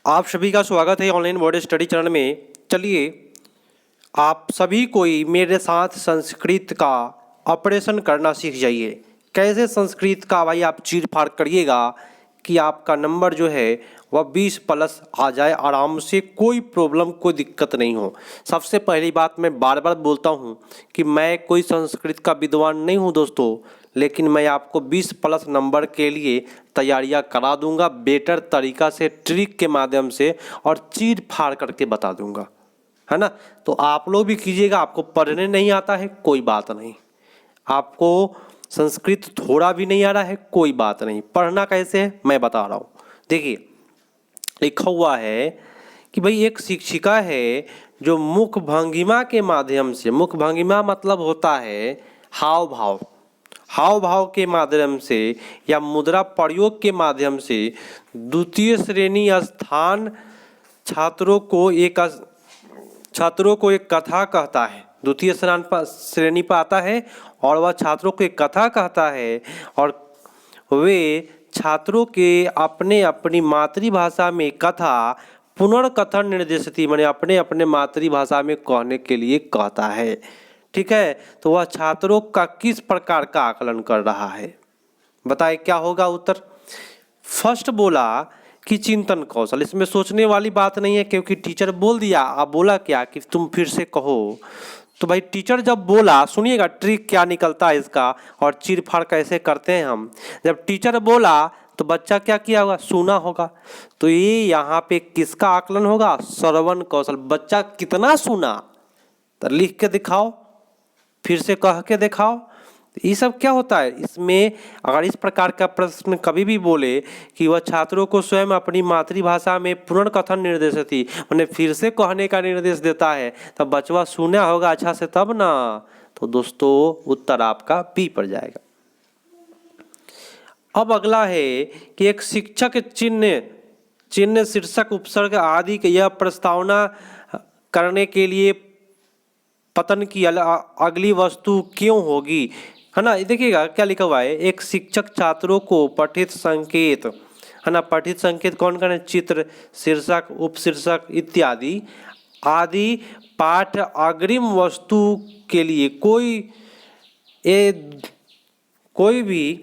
आप सभी का स्वागत है ऑनलाइन बोर्ड स्टडी चैनल में। चलिए आप सभी कोई मेरे साथ संस्कृत का ऑपरेशन करना सीख जाइए। कैसे संस्कृत का भाई आप चीर फाड़ करिएगा कि आपका नंबर जो है वह 20+ आ जाए आराम से, कोई प्रॉब्लम कोई दिक्कत नहीं हो। सबसे पहली बात मैं बार बार बोलता हूँ कि मैं कोई संस्कृत का विद्वान नहीं हूँ दोस्तों, लेकिन मैं आपको 20+ नंबर के लिए तैयारियां करा दूंगा बेटर तरीका से, ट्रिक के माध्यम से, और चीर फाड़ करके बता दूंगा, है ना। तो आप लोग भी कीजिएगा। आपको पढ़ने नहीं आता है कोई बात नहीं, आपको संस्कृत थोड़ा भी नहीं आ रहा है कोई बात नहीं, पढ़ना कैसे है मैं बता रहा हूँ। देखिए लिखा हुआ है कि भाई एक शिक्षिका है जो मुख भंगिमा के माध्यम से, मुख भंगिमा मतलब होता है हाव भाव, हाव भाव के माध्यम से या मुद्रा प्रयोग के माध्यम से द्वितीय श्रेणी स्थान छात्रों को एक कथा कहता है। द्वितीय श्रेणी पर आता है और वह छात्रों को एक कथा कहता है, और वे छात्रों के अपने अपनी मातृभाषा में कथा पुनर्कथन निर्देशित, मैंने अपने अपने मातृभाषा में कहने के लिए कहता है। ठीक है, तो वह छात्रों का किस प्रकार का आकलन कर रहा है, बताए क्या होगा उत्तर। फर्स्ट बोला कि चिंतन कौशल, इसमें सोचने वाली बात नहीं है क्योंकि टीचर बोल दिया। अब बोला क्या कि तुम फिर से कहो, तो भाई टीचर जब बोला, सुनिएगा ट्रिक क्या निकलता है इसका और चीर फाड़ कैसे करते हैं हम। जब टीचर बोला तो बच्चा क्या किया होगा, सुना होगा। तो ये यहाँ पे किसका आकलन होगा, श्रवण कौशल। बच्चा कितना सुना तो लिख के दिखाओ, फिर से कह के दिखाओ। ये सब क्या होता है इसमें। अगर इस प्रकार का प्रश्न कभी भी बोले कि वह छात्रों को स्वयं अपनी मातृभाषा में पुनर्कथन निर्देशित, मैंने फिर से कहने का निर्देश देता है, तब बचवा सुना होगा अच्छा से तब ना। तो दोस्तों उत्तर आपका बी पर जाएगा। अब अगला है कि एक शिक्षक चिन्ह शीर्षक उपसर्ग आदि की यह प्रस्तावना करने के लिए पतन की अगली वस्तु क्यों होगी, है ना। देखिएगा क्या लिखा हुआ है, एक शिक्षक छात्रों को पठित संकेत, है ना, पठित संकेत कौन कौन है, चित्र, शीर्षक, उपशीर्षक इत्यादि आदि पाठ अग्रिम वस्तु के लिए कोई भी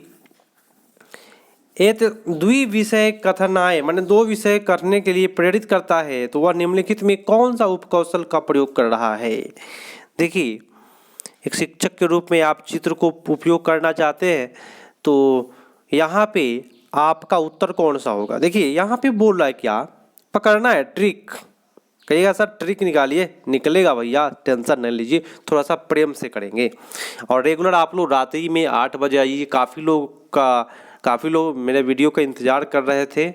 एक द्विविषय कथनाएं, माने 2 विषय करने के लिए प्रेरित करता है, तो वह निम्नलिखित में कौन सा उपकौशल का प्रयोग कर रहा है। देखिए एक शिक्षक के रूप में आप चित्र को उपयोग करना चाहते हैं, तो यहाँ पे आपका उत्तर कौन सा होगा। देखिए यहाँ पे बोल रहा है क्या, पकड़ना है ट्रिक। कहिएगा सर ट्रिक निकालिए, निकलेगा भैया, टेंशन नहीं लीजिए, थोड़ा सा प्रेम से करेंगे। और रेगुलर आप लोग रात्रि में 8 बजे आइए। काफ़ी लोग मेरे वीडियो का इंतज़ार कर रहे थे,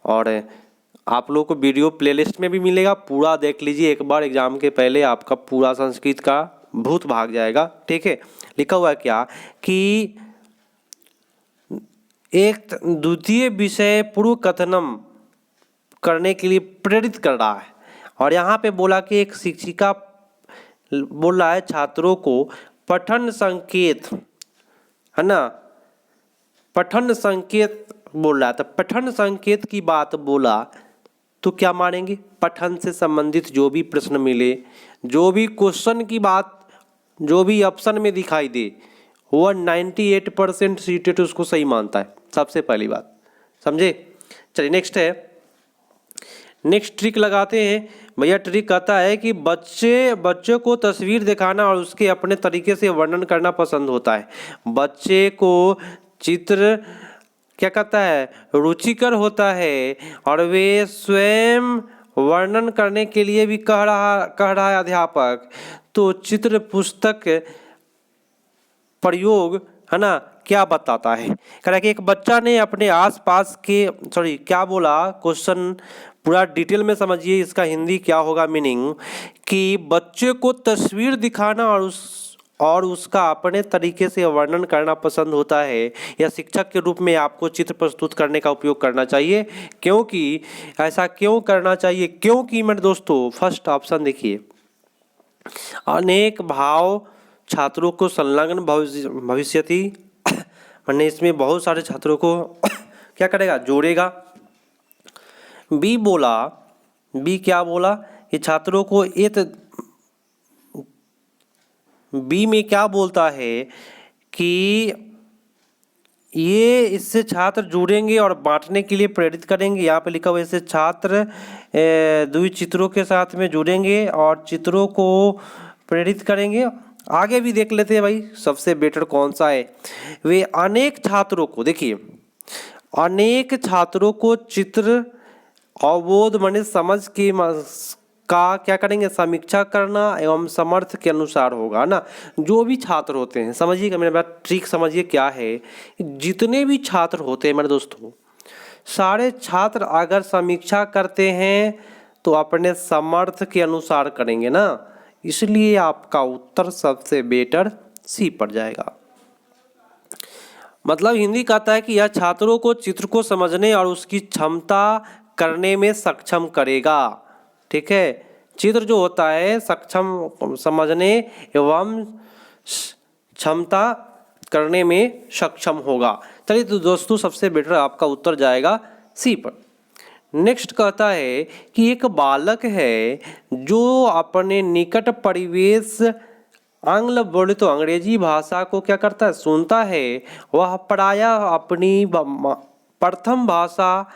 और आप लोगों को वीडियो प्लेलिस्ट में भी मिलेगा, पूरा देख लीजिए एक बार। एग्जाम के पहले आपका पूरा संस्कृत का भूत भाग जाएगा। ठीक है, लिखा हुआ है क्या कि एक द्वितीय विषय पूर्व कथनम करने के लिए प्रेरित कर रहा है, और यहाँ पे बोला कि एक शिक्षिका बोल रहा है छात्रों को पठन संकेत, है ना, पठन संकेत बोल रहा है। तो पठन संकेत की बात बोला तो क्या मानेंगे, पठन से संबंधित जो भी प्रश्न मिले, जो भी क्वेश्चन की बात जो भी ऑप्शन में दिखाई दे, वह 98% सीटेट उसको सही मानता है। सबसे पहली बात समझे। चलिए नेक्स्ट है, नेक्स्ट ट्रिक लगाते हैं भैया। ट्रिक कहता है कि बच्चे को तस्वीर दिखाना और उसके अपने तरीके से वर्णन करना पसंद होता है। बच्चे को चित्र क्या कहता है, रुचिकर होता है, और वे स्वयं वर्णन करने के लिए भी कह रहा है अध्यापक। तो चित्र पुस्तक प्रयोग, है ना, क्या बताता है। कह रहा है कि एक बच्चा ने अपने आसपास के, क्या बोला, क्वेश्चन पूरा डिटेल में समझिए, इसका हिंदी क्या होगा मीनिंग, कि बच्चे को तस्वीर दिखाना और उसका अपने तरीके से वर्णन करना पसंद होता है। या शिक्षक के रूप में आपको चित्र प्रस्तुत करने का उपयोग करना चाहिए। क्योंकि ऐसा क्यों करना चाहिए, क्योंकि मेरे दोस्तों फर्स्ट ऑप्शन देखिए, अनेक भाव छात्रों को संलग्न भविष्यति, मैंने इसमें बहुत सारे छात्रों को क्या करेगा, जोड़ेगा। बी क्या बोला कि छात्रों को बी में क्या बोलता है कि ये इससे छात्र जुड़ेंगे और बांटने के लिए प्रेरित करेंगे। यहाँ पे लिखा हुआ है इससे छात्र दुई चित्रों के साथ में जुड़ेंगे और चित्रों को प्रेरित करेंगे। आगे भी देख लेते हैं भाई सबसे बेटर कौन सा है। वे अनेक छात्रों को, देखिए अनेक छात्रों को चित्र अवबोध माने समझ के का क्या करेंगे, समीक्षा करना एवं समर्थ के अनुसार होगा ना। जो भी छात्र होते हैं, समझिएगा मेरे बात, ट्रिक समझिए क्या है। जितने भी छात्र होते हैं मेरे दोस्तों, सारे छात्र अगर समीक्षा करते हैं तो अपने समर्थ के अनुसार करेंगे ना, इसलिए आपका उत्तर सबसे बेटर सी पड़ जाएगा। मतलब हिंदी कहता है कि यह छात्रों को चित्र को समझने और उसकी क्षमता करने में सक्षम करेगा। ठीक है, चित्र जो होता है सक्षम समझने एवं क्षमता करने में सक्षम होगा। चलिए तो दोस्तों सबसे बेटर आपका उत्तर जाएगा सी पर। नेक्स्ट कहता है कि एक बालक है जो अपने निकट परिवेश आंग्ल बोले तो अंग्रेजी भाषा को क्या करता है, सुनता है। वह प्रायः अपनी प्रथम भाषा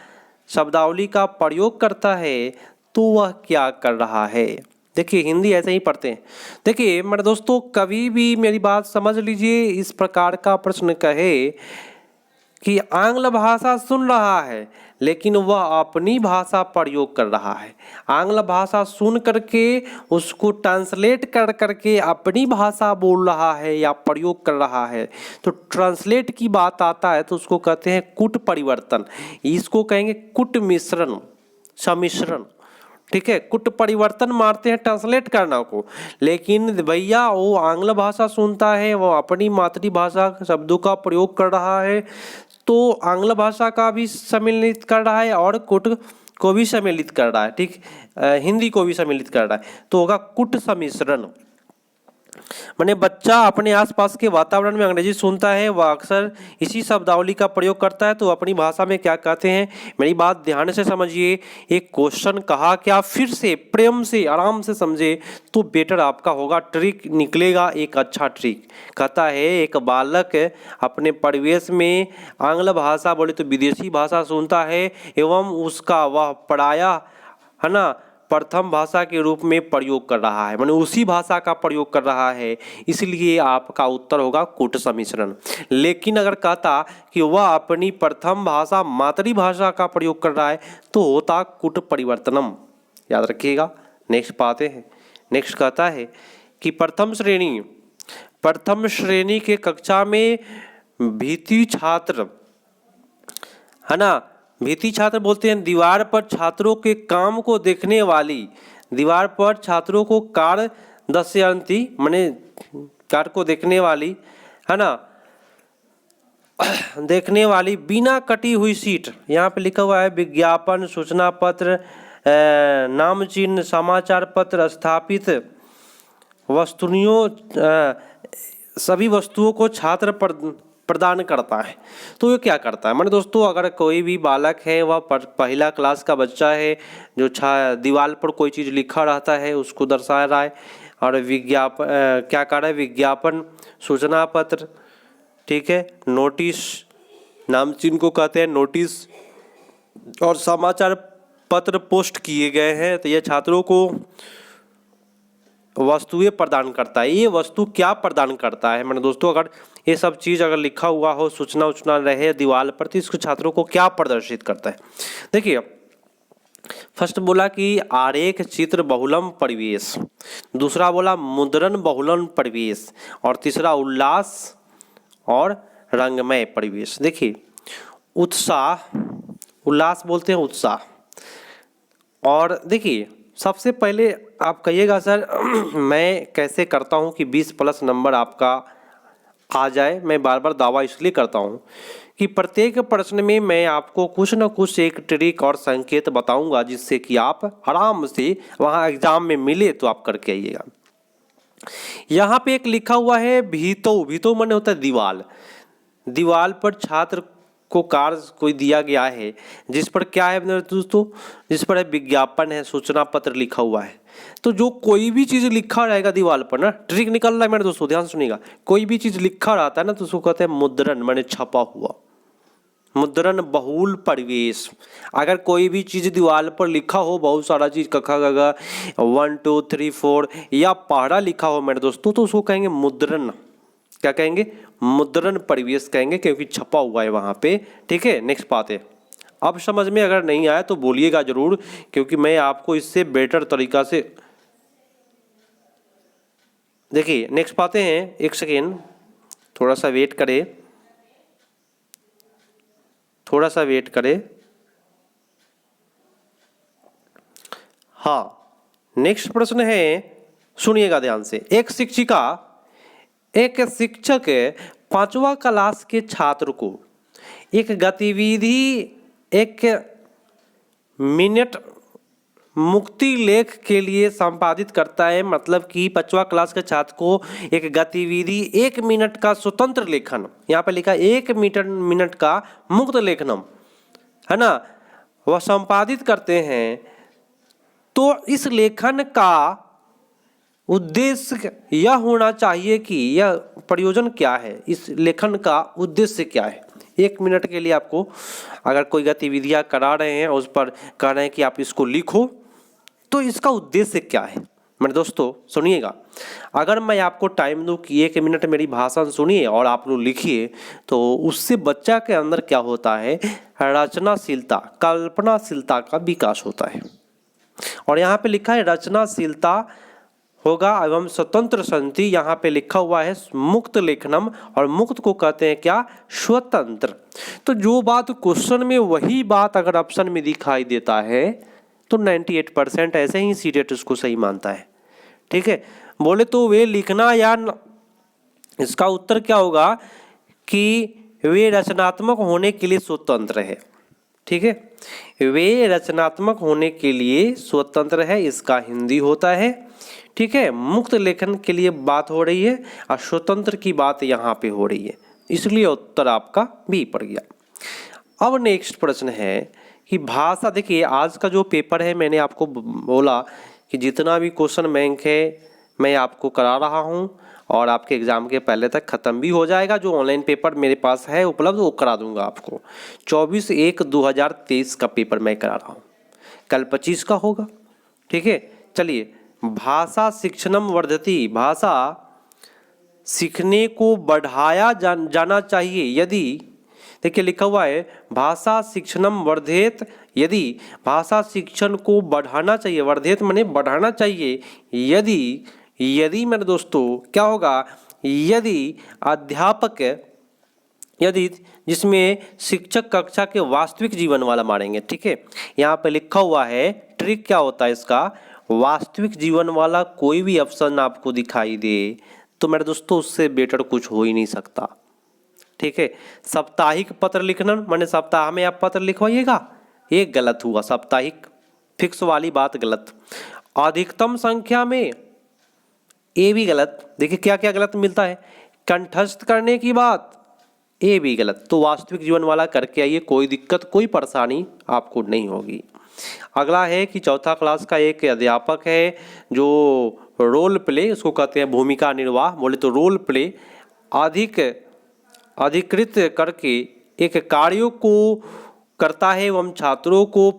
शब्दावली का प्रयोग करता है, तो वह क्या कर रहा है। देखिए हिंदी ऐसे ही पढ़ते हैं। देखिए मेरे दोस्तों कभी भी मेरी बात समझ लीजिए, इस प्रकार का प्रश्न कहे कि आंग्ल भाषा सुन रहा है लेकिन वह अपनी भाषा प्रयोग कर रहा है, आंग्ल भाषा सुन करके उसको ट्रांसलेट कर करके अपनी भाषा बोल रहा है या प्रयोग कर रहा है, तो ट्रांसलेट की बात आता है तो उसको कहते हैं कूट परिवर्तन, इसको कहेंगे कूट मिश्रण, सम्मिश्रण। ठीक है, कुट परिवर्तन मारते हैं ट्रांसलेट करना को, लेकिन भैया वो आंग्ल भाषा सुनता है, वो अपनी मातृभाषा शब्दों का प्रयोग कर रहा है, तो आंग्ल भाषा का भी सम्मिलित कर रहा है और कुट को भी सम्मिलित कर रहा है। ठीक, हिंदी को भी सम्मिलित कर रहा है, तो होगा कुट सम्मिश्रण। माने बच्चा अपने आसपास के वातावरण में अंग्रेजी सुनता है, वह अक्सर इसी शब्दावली का प्रयोग करता है, तो अपनी भाषा में क्या कहते हैं। मेरी बात ध्यान से समझिए, एक क्वेश्चन कहा क्या, फिर से प्रेम से आराम से समझे तो बेटर आपका होगा, ट्रिक निकलेगा एक अच्छा ट्रिक। कहता है एक बालक अपने परिवेश में आंग्ल भाषा बोले तो विदेशी भाषा सुनता है एवं उसका वह प्रायः है ना प्रथम भाषा के रूप में प्रयोग कर रहा है, माने उसी भाषा का प्रयोग कर रहा है, इसलिए आपका उत्तर होगा कूट सम्मिश्रण। लेकिन अगर कहता कि वह अपनी प्रथम भाषा मातृभाषा का प्रयोग कर रहा है तो होता कूट परिवर्तनम, याद रखिएगा। नेक्स्ट पाते हैं। नेक्स्ट कहता है कि प्रथम श्रेणी के कक्षा में भीती छात्र है ना, भीती छात्र बोलते हैं दीवार पर छात्रों के काम को देखने वाली, दीवार पर छात्रों को कार्य दर्शयंती माने कार्य को देखने वाली है ना, देखने वाली बिना कटी हुई सीट। यहाँ पे लिखा हुआ है विज्ञापन, सूचना पत्र, नाम चिन्ह, समाचार पत्र, स्थापित वस्तुओं, सभी वस्तुओं को छात्र प्रदान करता है। तो ये क्या करता है, माने दोस्तों अगर कोई भी बालक है, वह पहला क्लास का बच्चा है जो दीवार पर कोई चीज़ लिखा रहता है उसको दर्शा रहा है, और विज्ञापन क्या कर रहा है, विज्ञापन, सूचना पत्र, ठीक है, नोटिस, नाम चिन्ह को कहते हैं नोटिस, और समाचार पत्र पोस्ट किए गए हैं, तो यह छात्रों को वस्तुएं प्रदान करता है। ये वस्तु क्या प्रदान करता है, मैंने दोस्तों अगर ये सब चीज़ अगर लिखा हुआ हो, सूचना रहे दीवार पर, तो इसको छात्रों को क्या प्रदर्शित करता है। देखिए फर्स्ट बोला कि आरेख चित्र बहुलम परिवेश, दूसरा बोला मुद्रण बहुलम परिवेश, और तीसरा उल्लास और रंगमय परिवेश। देखिए उत्साह, उल्लास बोलते हैं उत्साह, और देखिए सबसे पहले आप कहिएगा सर मैं कैसे करता हूं कि 20+ नंबर आपका आ जाए। मैं बार बार दावा इसलिए करता हूं कि प्रत्येक प्रश्न में मैं आपको कुछ न कुछ एक ट्रिक और संकेत बताऊंगा जिससे कि आप आराम से वहां एग्जाम में मिले तो आप करके आइएगा। यहाँ पे एक लिखा हुआ है भीतो, भीतो माने होता है दीवाल, दीवाल पर छात्र को कार्य कोई दिया गया है जिस पर क्या है मेरे दोस्तों, जिस पर है विज्ञापन है, सूचना पत्र लिखा हुआ है। तो जो कोई भी चीज़ लिखा रहेगा दीवार पर ना, ट्रिक निकल रहा है मेरे दोस्तों, ध्यान से सुनिएगा। कोई भी चीज़ लिखा रहता है ना तो उसको कहते हैं मुद्रण, माने छपा हुआ। मुद्रण बहुल परिवेश, अगर कोई भी चीज़ दीवार पर लिखा हो, बहुत सारा चीज़ कखा गगा 1 2 3 4 या पहाड़ा लिखा हो मेरे दोस्तों, तो उसको कहेंगे मुद्रण। क्या कहेंगे? मुद्रण परिवेश कहेंगे, क्योंकि छपा हुआ है वहाँ पे। ठीक है, नेक्स्ट बात है। अब समझ में अगर नहीं आया तो बोलिएगा जरूर, क्योंकि मैं आपको इससे बेटर तरीका से देखिए नेक्स्ट पाते हैं। एक सेकेंड, थोड़ा सा वेट करें, थोड़ा सा वेट करें। हाँ, नेक्स्ट प्रश्न है, सुनिएगा ध्यान से। एक शिक्षक 5वां क्लास के छात्र को एक गतिविधि 1 मिनट मुक्ति लेख के लिए संपादित करता है। मतलब कि 5वां क्लास के छात्र को एक गतिविधि 1 मिनट का स्वतंत्र लेखन, यहाँ पे लिखा 1 मिनट का मुक्त लेखनम, है ना, वह संपादित करते हैं। तो इस लेखन का उद्देश्य यह होना चाहिए कि यह प्रयोजन क्या है, इस लेखन का उद्देश्य क्या है। 1 मिनट के लिए आपको अगर कोई गतिविधियां करा रहे हैं और उस पर कह रहे हैं कि आप इसको लिखो, तो इसका उद्देश्य क्या है। मेरे दोस्तों सुनिएगा, अगर मैं आपको टाइम दूं कि 1 मिनट मेरी भाषण सुनिए और आप लोग लिखिए, तो उससे बच्चा के अंदर क्या होता है, रचनाशीलता, कल्पनाशीलता का विकास होता है। और यहाँ पे लिखा है रचनाशीलता होगा एवं स्वतंत्र संति, यहाँ पे लिखा हुआ है मुक्त लेखनम, और मुक्त को कहते हैं क्या, स्वतंत्र। तो जो बात क्वेश्चन में वही बात अगर ऑप्शन में दिखाई देता है तो 98% ऐसे ही सीटेट उसको सही मानता है। ठीक है, बोले तो वे लिखना या इसका उत्तर क्या होगा कि वे रचनात्मक होने के लिए स्वतंत्र है। ठीक है, वे रचनात्मक होने के लिए स्वतंत्र है, इसका हिंदी होता है। ठीक है, मुक्त लेखन के लिए बात हो रही है और स्वतंत्र की बात यहाँ पे हो रही है, इसलिए उत्तर आपका बी पड़ गया। अब नेक्स्ट प्रश्न है कि भाषा, देखिए आज का जो पेपर है, मैंने आपको बोला कि जितना भी क्वेश्चन बैंक है मैं आपको करा रहा हूँ और आपके एग्ज़ाम के पहले तक ख़त्म भी हो जाएगा। जो ऑनलाइन पेपर मेरे पास है उपलब्ध वो करा दूंगा आपको। 24/1/2023 का पेपर मैं करा रहा हूँ, कल 25 का होगा। ठीक है, चलिए, भाषा शिक्षणम वर्धति, भाषा सीखने को बढ़ाया जाना चाहिए यदि, देखिए लिखा हुआ है भाषा शिक्षणम वर्धेत, यदि भाषा शिक्षण को बढ़ाना चाहिए, वर्धेत माने बढ़ाना चाहिए, यदि मेरे दोस्तों क्या होगा, यदि अध्यापक, यदि जिसमें शिक्षक कक्षा के वास्तविक जीवन वाला मारेंगे। ठीक है, यहाँ पे लिखा हुआ है, ट्रिक क्या होता है इसका, वास्तविक जीवन वाला कोई भी ऑप्शन आपको दिखाई दे तो मेरे दोस्तों उससे बेटर कुछ हो ही नहीं सकता। ठीक है, साप्ताहिक पत्र लिखना माने सप्ताह में आप पत्र लिखवाइएगा, ये गलत हुआ, साप्ताहिक फिक्स वाली बात गलत। अधिकतम संख्या में, ये भी गलत। देखिए क्या क्या गलत मिलता है, कंठस्थ करने की बात, ये भी गलत। तो वास्तविक जीवन वाला करके आइए, कोई दिक्कत कोई परेशानी आपको नहीं होगी। अगला है कि 4था क्लास का एक अध्यापक है जो रोल प्ले, उसको कहते हैं भूमिका निर्वाह, बोले तो रोल प्ले अधिकृत करके एक कार्यों को करता है एवं छात्रों को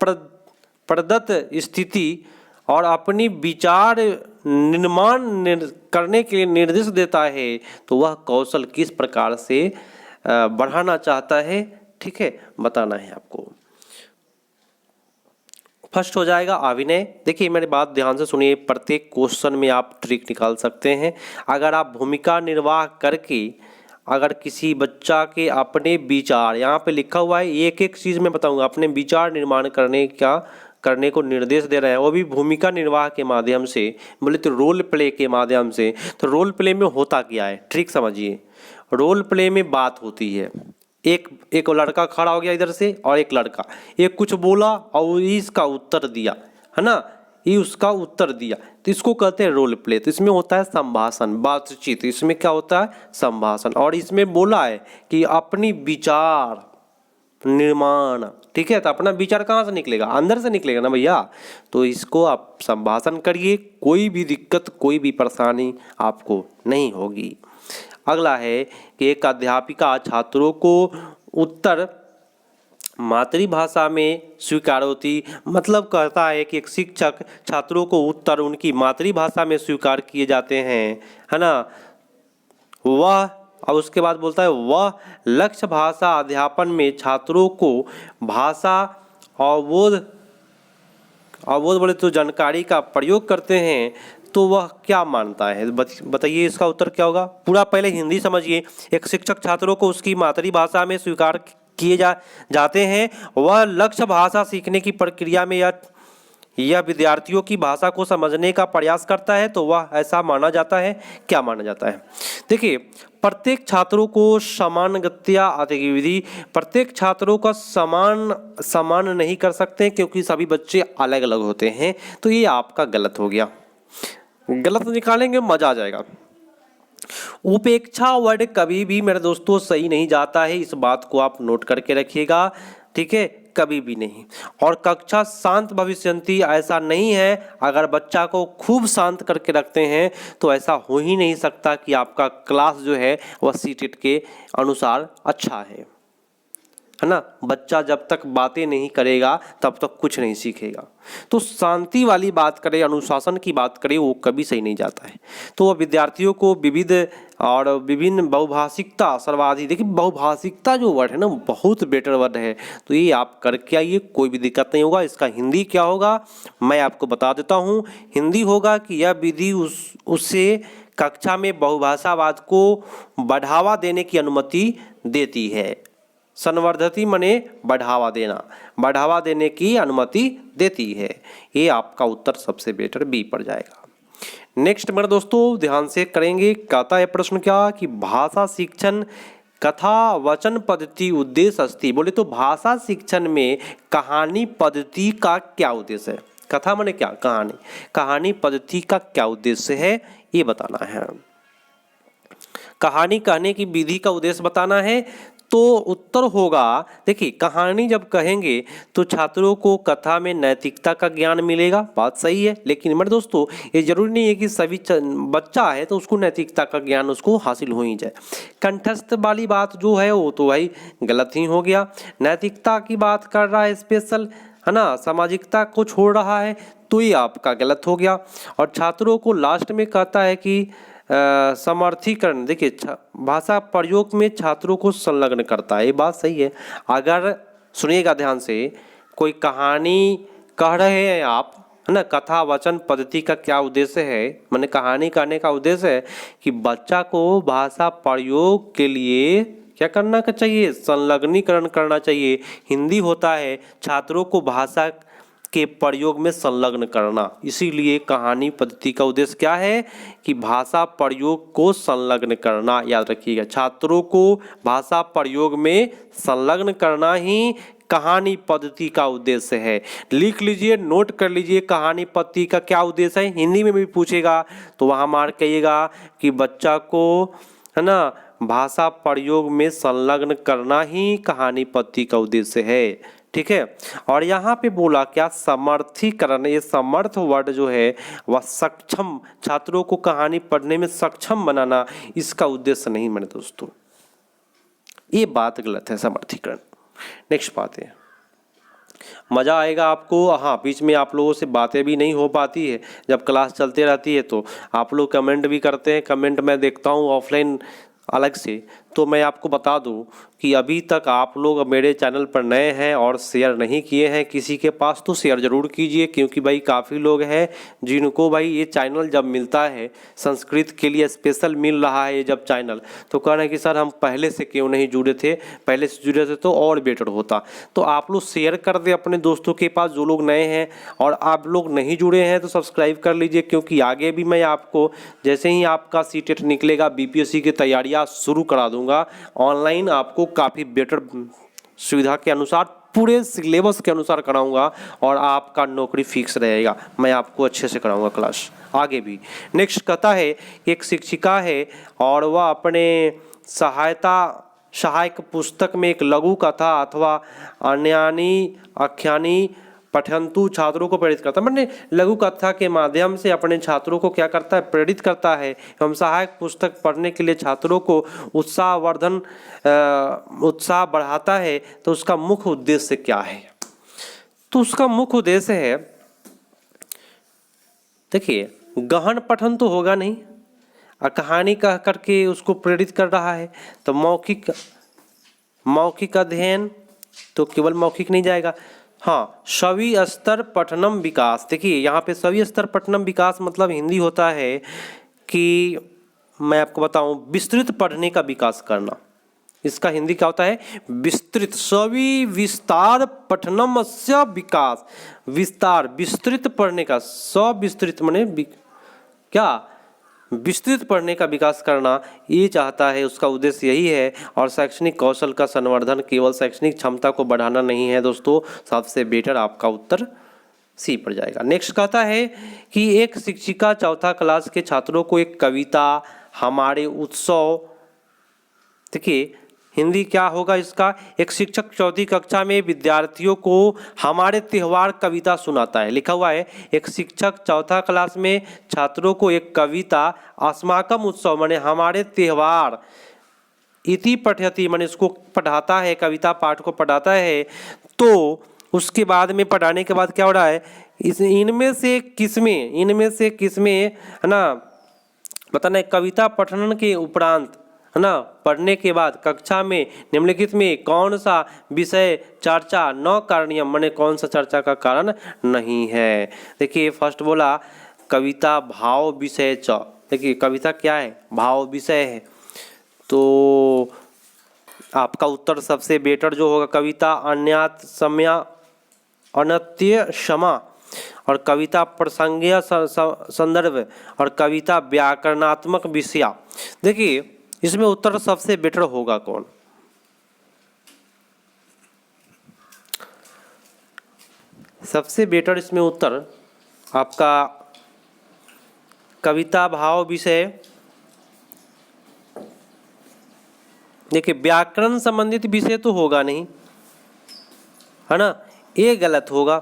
प्रदत्त स्थिति और अपनी विचार निर्माण करने के लिए निर्देश देता है। तो वह कौशल किस प्रकार से बढ़ाना चाहता है, ठीक है, बताना है आपको। फर्स्ट हो जाएगा अभिनय। देखिए मेरी बात ध्यान से सुनिए, प्रत्येक क्वेश्चन में आप ट्रिक निकाल सकते हैं। अगर आप भूमिका निर्वाह करके अगर किसी बच्चा के अपने विचार, यहाँ पे लिखा हुआ है एक एक चीज़ मैं बताऊंगा, अपने विचार निर्माण करने को निर्देश दे रहे हैं, वो भी भूमिका निर्वाह के माध्यम से, बोले तो रोल प्ले के माध्यम से। तो रोल प्ले में होता क्या है, ट्रिक समझिए। रोल प्ले में बात होती है, एक लड़का खड़ा हो गया इधर से और एक लड़का, एक कुछ बोला और इसका उत्तर दिया, है ना, ये उसका उत्तर दिया, तो इसको कहते हैं रोल प्ले। तो इसमें होता है संभाषण, बातचीत, इसमें क्या होता है संभाषण। और इसमें बोला है कि अपनी विचार निर्माण। ठीक है, तो अपना विचार कहाँ से निकलेगा, अंदर से निकलेगा ना भैया। तो इसको आप संभाषण करिए, कोई भी दिक्कत कोई भी परेशानी आपको नहीं होगी। अगला है कि एक अध्यापिका छात्रों को उत्तर मातृभाषा में स्वीकार होती, मतलब कहता है कि एक शिक्षक छात्रों को उत्तर उनकी मातृभाषा में स्वीकार किए जाते हैं, है ना। वह और उसके बाद बोलता है वह लक्ष्य भाषा अध्यापन में छात्रों को भाषा अवबोध बोले तो जानकारी का प्रयोग करते हैं, तो वह क्या मानता है, बताइए इसका उत्तर क्या होगा। पूरा पहले हिंदी समझिए। एक शिक्षक छात्रों को उसकी मातृभाषा में स्वीकार किए जाते हैं, वह लक्ष्य भाषा सीखने की प्रक्रिया में यह विद्यार्थियों की भाषा को समझने का प्रयास करता है, तो वह ऐसा माना जाता है। क्या माना जाता है, देखिए प्रत्येक छात्रों को समानगत्या गतिविधि, प्रत्येक छात्रों का समान नहीं कर सकते क्योंकि सभी बच्चे अलग अलग होते हैं, तो ये आपका गलत हो गया। गलत निकालेंगे मजा आ जाएगा। उपेक्षा वर्ड कभी भी मेरे दोस्तों सही नहीं जाता है, इस बात को आप नोट करके रखिएगा। ठीक है, कभी भी नहीं। और कक्षा शांत भविष्यंती, ऐसा नहीं है। अगर बच्चा को खूब शांत करके रखते हैं तो ऐसा हो ही नहीं सकता कि आपका क्लास जो है वह सीटेट के अनुसार अच्छा है ना। बच्चा जब तक बातें नहीं करेगा तब तक कुछ नहीं सीखेगा। तो शांति वाली बात करें, अनुशासन की बात करें, वो कभी सही नहीं जाता है। तो वह विद्यार्थियों को विविध और विभिन्न बहुभाषिकता सर्वाधिक, देखिए बहुभाषिकता जो वर्ड है ना बहुत बेटर वर्ड है, तो ये आप करके आइए, कोई भी दिक्कत नहीं होगा। इसका हिंदी क्या होगा मैं आपको बता देता हूँ। हिंदी होगा कि यह विधि उससे कक्षा में बहुभाषावाद को बढ़ावा देने की अनुमति देती है। संवर्धती मने बढ़ावा देना, बढ़ावा देने की अनुमति देती है। ये आपका उत्तर सबसे बेटर बी पर जाएगा। नेक्स्ट मेरे दोस्तों ध्यान से करेंगे, कहता है प्रश्न क्या कि भाषा शिक्षण कथा वचन पद्धति उद्देश्य अस्ति, बोले तो भाषा शिक्षण में कहानी पद्धति का क्या उद्देश्य है। कथा माने क्या, कहानी, कहानी पद्धति का क्या उद्देश्य है ये बताना है। कहानी कहने की विधि का उद्देश्य बताना है, तो उत्तर होगा, देखिए कहानी जब कहेंगे तो छात्रों को कथा में नैतिकता का ज्ञान मिलेगा, बात सही है। लेकिन मेरे दोस्तों ये जरूरी नहीं है कि सभी बच्चा है तो उसको नैतिकता का ज्ञान उसको हासिल हो ही जाए। कंठस्थ वाली बात जो है वो तो भाई गलत ही हो गया। नैतिकता की बात कर रहा है स्पेशल, है ना, सामाजिकता को छोड़ रहा है, तो ये आपका गलत हो गया। और छात्रों को लास्ट में कहता है कि समर्थीकरण, देखिए भाषा प्रयोग में छात्रों को संलग्न करता है, ये बात सही है। अगर सुनिएगा ध्यान से, कोई कहानी कह रहे हैं आप, है ना, कथा वचन पद्धति का क्या उद्देश्य है, मैंने कहानी कहने का उद्देश्य है कि बच्चा को भाषा प्रयोग के लिए क्या करना चाहिए, संलग्नीकरण करना चाहिए। हिंदी होता है छात्रों को भाषा के प्रयोग में संलग्न करना, इसीलिए कहानी पद्धति का उद्देश्य क्या है कि भाषा प्रयोग को संलग्न करना। याद रखिएगा, छात्रों को भाषा प्रयोग में संलग्न करना ही कहानी पद्धति का उद्देश्य है। लिख लीजिए, नोट कर लीजिए, कहानी पद्धति का क्या उद्देश्य है। हिंदी में भी पूछेगा तो वहाँ मार्क करिएगा कि बच्चा को, है ना, भाषा प्रयोग में संलग्न करना ही कहानी पद्धति का उद्देश्य है। ठीक है, और यहाँ पे बोला क्या, समर्थीकरण, ये समर्थ वर्ड जो है वह सक्षम, छात्रों को कहानी पढ़ने में सक्षम बनाना, इसका उद्देश्य नहीं मेरे दोस्तों, ये बात गलत है समर्थीकरण। नेक्स्ट बात है, मज़ा आएगा आपको। हाँ, बीच में आप लोगों से बातें भी नहीं हो पाती है, जब क्लास चलते रहती है तो आप लोग कमेंट भी करते हैं, कमेंट मैं देखता हूँ ऑफलाइन अलग से। तो मैं आपको बता दूं कि अभी तक आप लोग मेरे चैनल पर नए हैं और शेयर नहीं किए हैं किसी के पास, तो शेयर ज़रूर कीजिए, क्योंकि भाई काफ़ी लोग हैं जिनको भाई ये चैनल जब मिलता है, संस्कृत के लिए स्पेशल मिल रहा है ये जब चैनल, तो कह रहे हैं कि सर हम पहले से क्यों नहीं जुड़े थे, पहले से जुड़े थे तो और बेटर होता। तो आप लोग शेयर कर दें अपने दोस्तों के पास जो लोग नए हैं, और आप लोग नहीं जुड़े हैं तो सब्सक्राइब कर लीजिए, क्योंकि आगे भी मैं आपको जैसे ही आपका सीटेट निकलेगा बीपीएससी की तैयारियाँ शुरू करा दूँगा ऑनलाइन, आपको काफ़ी बेटर सुविधा के अनुसार पूरे सिलेबस के अनुसार कराऊंगा और आपका नौकरी फिक्स रहेगा। मैं आपको अच्छे से कराऊंगा क्लास आगे भी। नेक्स्ट कहता है एक शिक्षिका है और वह अपने सहायता सहायक पुस्तक में एक लघु कथा अथवा अन्यानी आख्यानी पठंतु छात्रों को प्रेरित करता है। मैंने लघु कथा के माध्यम से अपने छात्रों को क्या करता है, प्रेरित करता है एवं सहायक पुस्तक पढ़ने के लिए छात्रों को उत्साह बढ़ाता है। तो उसका मुख्य उद्देश्य क्या है? तो उसका मुख्य उद्देश्य है, देखिए गहन पठन तो होगा नहीं, कहानी कह करके उसको प्रेरित कर रहा है। तो मौखिक अध्ययन तो केवल मौखिक नहीं जाएगा, हाँ सभी स्तर पठनम विकास। देखिए यहाँ पे सभी स्तर पठनम विकास मतलब हिंदी होता है कि मैं आपको बताऊं विस्तृत पढ़ने का विकास करना। इसका हिंदी क्या होता है? विस्तृत, सभी विस्तार पठनमस्य विकास। विस्तार विस्तृत पढ़ने का, सविस्तृत माने क्या, विस्तृत पढ़ने का विकास करना ये चाहता है, उसका उद्देश्य यही है। और शैक्षणिक कौशल का संवर्धन केवल शैक्षणिक क्षमता को बढ़ाना नहीं है दोस्तों। सबसे बेटर आपका उत्तर सी पर जाएगा। नेक्स्ट कहता है कि एक शिक्षिका चौथा क्लास के छात्रों को एक कविता हमारे उत्सव, देखिए हिंदी क्या होगा इसका, एक शिक्षक चौथी कक्षा में विद्यार्थियों को हमारे त्योहार कविता सुनाता है। लिखा हुआ है एक शिक्षक चौथा क्लास में छात्रों को एक कविता अस्माकम उत्सव माने हमारे त्योहार, इति पठयति माने इसको पढ़ाता है, कविता पाठ को पढ़ाता है। तो उसके बाद में पढ़ाने के बाद क्या हो रहा है, इनमें से किसमें है ना बताना है। कविता पठन के उपरांत है ना पढ़ने के बाद कक्षा में निम्नलिखित में कौन सा विषय चर्चा न कारणीय माने कौन सा चर्चा का कारण नहीं है। देखिए फर्स्ट बोला कविता भाव विषय च, देखिए कविता क्या है, भाव विषय है। तो आपका उत्तर सबसे बेटर जो होगा कविता अन्यात सम्या अनत्य क्षमा और कविता प्रसंगीय संदर्भ और कविता व्याकरणात्मक विषय। देखिए इसमें उत्तर सबसे बेटर होगा कौन? सबसे बेटर इसमें उत्तर आपका कविता भाव विषय। देखिए व्याकरण संबंधित विषय तो होगा नहीं, है ना, ये गलत होगा।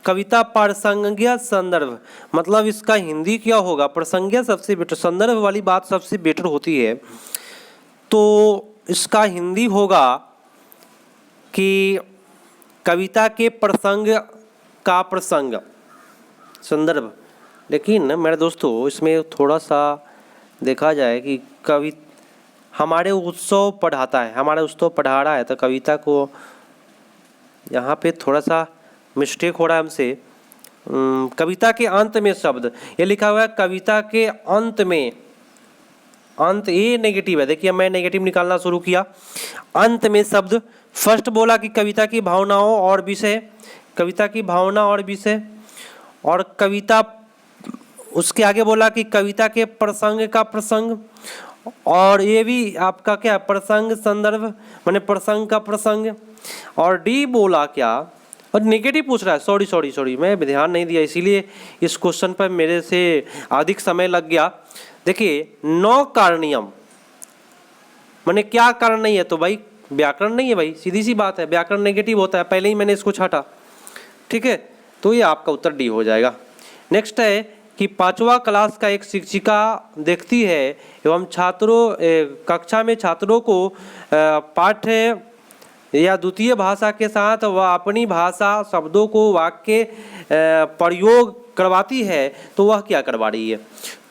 कविता प्रसंगीय संदर्भ मतलब इसका हिंदी क्या होगा, प्रसंगीय सबसे बेटर, संदर्भ वाली बात सबसे बेटर होती है। तो इसका हिंदी होगा कि कविता के प्रसंग का प्रसंग संदर्भ। लेकिन मेरे दोस्तों इसमें थोड़ा सा देखा जाए कि कवि हमारे उत्सव पढ़ाता है, हमारा उत्सव पढ़ा रहा है, तो कविता को यहाँ पे थोड़ा सा मिस्टेक हो रहा है हमसे। कविता के अंत में शब्द ये लिखा हुआ है, कविता के अंत में, अंत ये नेगेटिव है। देखिए मैं नेगेटिव निकालना शुरू किया। अंत में शब्द, फर्स्ट बोला कि कविता की भावनाओं और विषय, कविता की भावना और विषय, और कविता उसके आगे बोला कि कविता के प्रसंग का प्रसंग, और ये भी आपका क्या प्रसंग संदर्भ माने प्रसंग का प्रसंग। और डी बोला क्या, और नेगेटिव पूछ रहा है, सॉरी मैं ध्यान नहीं दिया, इसीलिए इस क्वेश्चन पर मेरे से अधिक समय लग गया। देखिए नौ कारणीयम माने क्या कारण नहीं है, तो भाई व्याकरण नहीं है भाई, सीधी सी बात है, व्याकरण नेगेटिव होता है, पहले ही मैंने इसको छाटा, ठीक है। तो ये आपका उत्तर डी हो जाएगा। नेक्स्ट है कि पांचवा क्लास का एक शिक्षिका देखती है एवं कक्षा में छात्रों को पाठ्य या द्वितीय भाषा के साथ वह अपनी भाषा शब्दों को वाक्य प्रयोग करवाती है, तो वह क्या करवा रही है,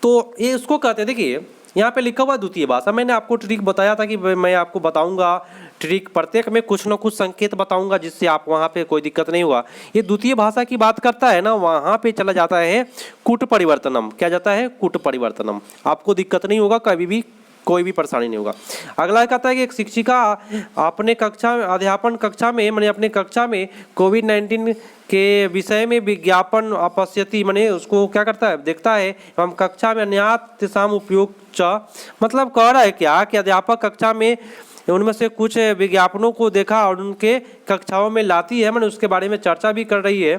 तो ये उसको कहते हैं। देखिए यहाँ पे लिखा हुआ द्वितीय भाषा, मैंने आपको ट्रिक बताया था कि मैं आपको बताऊंगा ट्रिक, प्रत्येक में कुछ ना कुछ संकेत बताऊंगा जिससे आप वहाँ पे कोई दिक्कत नहीं हुआ। ये द्वितीय भाषा की बात करता है ना, वहाँ पे चला जाता है कूट परिवर्तनम, क्या जाता है कूट परिवर्तनम, आपको दिक्कत नहीं होगा, कभी भी कोई भी परेशानी नहीं होगा। अगला कहता है कि एक शिक्षिका अपने अध्यापन कक्षा में माने अपने कक्षा में कोविड-19 के विषय में विज्ञापन अपश्यति माने उसको क्या करता है देखता है एवं कक्षा में अन्यात शाम उपयोग च, मतलब कह रहा है क्या कि अध्यापक कक्षा में उनमें से कुछ विज्ञापनों को देखा और उनके कक्षाओं में लाती है, माने उसके बारे में चर्चा भी कर रही है।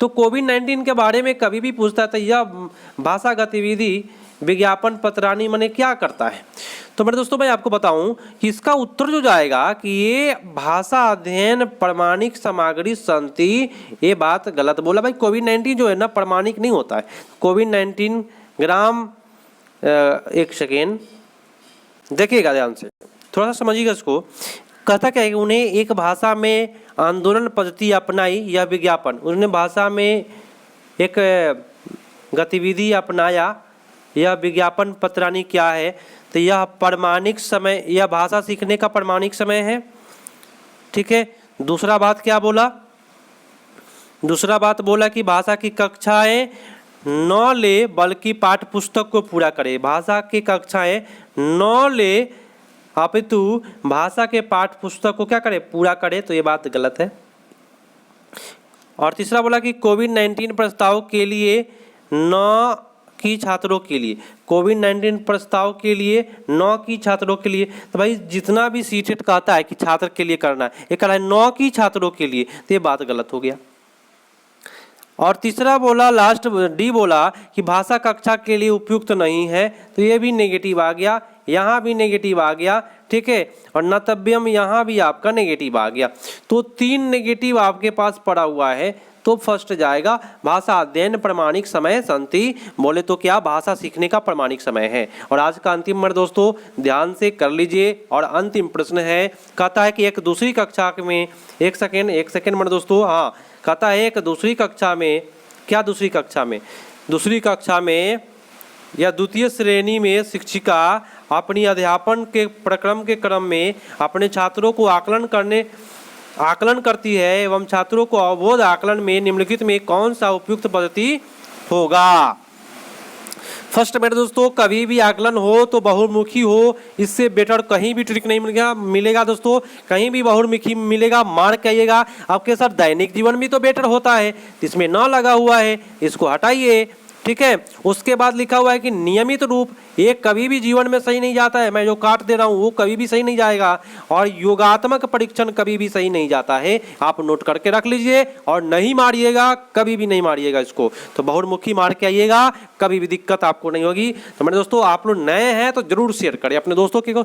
तो कोविड-19 के बारे में कभी भी पूछता है तो यह भाषा गतिविधि विज्ञापन पत्राणी माने क्या करता है? तो मेरे दोस्तों मैं आपको बताऊं कि इसका उत्तर जो जाएगा कि ये भाषा अध्ययन प्रमाणिक सामग्री संति, ये बात गलत बोला भाई। कोविड-19 जो है ना प्रमाणिक नहीं होता है। कोविड-19 ग्राम एक सेकेंड देखिएगा ध्यान से, थोड़ा सा समझिएगा इसको। कहता क्या है कि उन्हें एक भाषा में आंदोलन पद्धति अपनाई यह विज्ञापन, उन्होंने भाषा में एक गतिविधि अपनाया, यह विज्ञापन पत्राणी क्या है? तो यह प्रमाणिक समय, यह भाषा सीखने का प्रमाणिक समय है। ठीक है, दूसरा बात क्या बोला? दूसरा बात बोला कि भाषा की कक्षाएं न ले बल्कि पाठ्य पुस्तक को पूरा करे। भाषा की कक्षाएं न ले अपितु भाषा के पाठ्य पुस्तक को क्या करे? पूरा करे। तो ये बात गलत है। और तीसरा बोला कि कोविड-19 प्रस्ताव के लिए न कि छात्रों के लिए, कोविड-19 प्रस्ताव के लिए न कि छात्रों के लिए। तो भाई जितना भी सीटेट कहता है कि छात्र के लिए करना है, ये कह रहा है न कि छात्रों के लिए, तो ये बात गलत हो गया। और तीसरा बोला, लास्ट डी बोला कि भाषा कक्षा के लिए उपयुक्त नहीं है, तो ये भी नेगेटिव आ गया, यहाँ भी नेगेटिव आ गया। ठीक है, और नतव्यम यहाँ भी आपका नेगेटिव आ गया। तो 3 नेगेटिव आपके पास पड़ा हुआ है। तो फर्स्ट जाएगा भाषा अध्ययन प्रमाणिक समय संति, बोले तो क्या? भाषा सीखने का प्रमाणिक समय है। और आज का अंतिम मेरे दोस्तों ध्यान से कर लीजिए, और अंतिम प्रश्न है, कहता है कि एक दूसरी कक्षा में, एक सेकेंड मेरे दोस्तों, हाँ, कहता है एक दूसरी कक्षा में, क्या दूसरी कक्षा में? दूसरी कक्षा में या द्वितीय श्रेणी में शिक्षिका अपनी अध्यापन के प्रक्रम के क्रम में अपने छात्रों को आकलन करती है एवं छात्रों को अवबोध आकलन में निम्नलिखित में कौन सा उपयुक्त पद्धति होगा? फर्स्ट मेरे दोस्तों, कभी भी आकलन हो तो बहुमुखी हो, इससे बेटर कहीं भी ट्रिक नहीं मिलेगा दोस्तों, कहीं भी बहुमुखी मिलेगा, मार्क आइएगा। आपके साथ दैनिक जीवन भी तो बेटर होता है, इसमें न लगा हुआ है, इसको हटाइए। ठीक है, उसके बाद लिखा हुआ है कि नियमित रूप, ये कभी भी जीवन में सही नहीं जाता है, मैं जो काट दे रहा हूँ वो कभी भी सही नहीं जाएगा। और योगात्मक परीक्षण कभी भी सही नहीं जाता है, आप नोट करके रख लीजिए, और नहीं मारिएगा, कभी भी नहीं मारिएगा इसको। तो बहुमुखी मार के आइएगा, कभी भी दिक्कत आपको नहीं होगी। तो मेरे दोस्तों आप लोग नए हैं तो जरूर शेयर करें, अपने दोस्तों को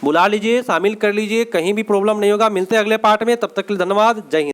बुला लीजिए, शामिल कर लीजिए, कहीं भी प्रॉब्लम नहीं होगा। मिलते हैं अगले पार्ट में, तब तक के लिए धन्यवाद, जय हिंद।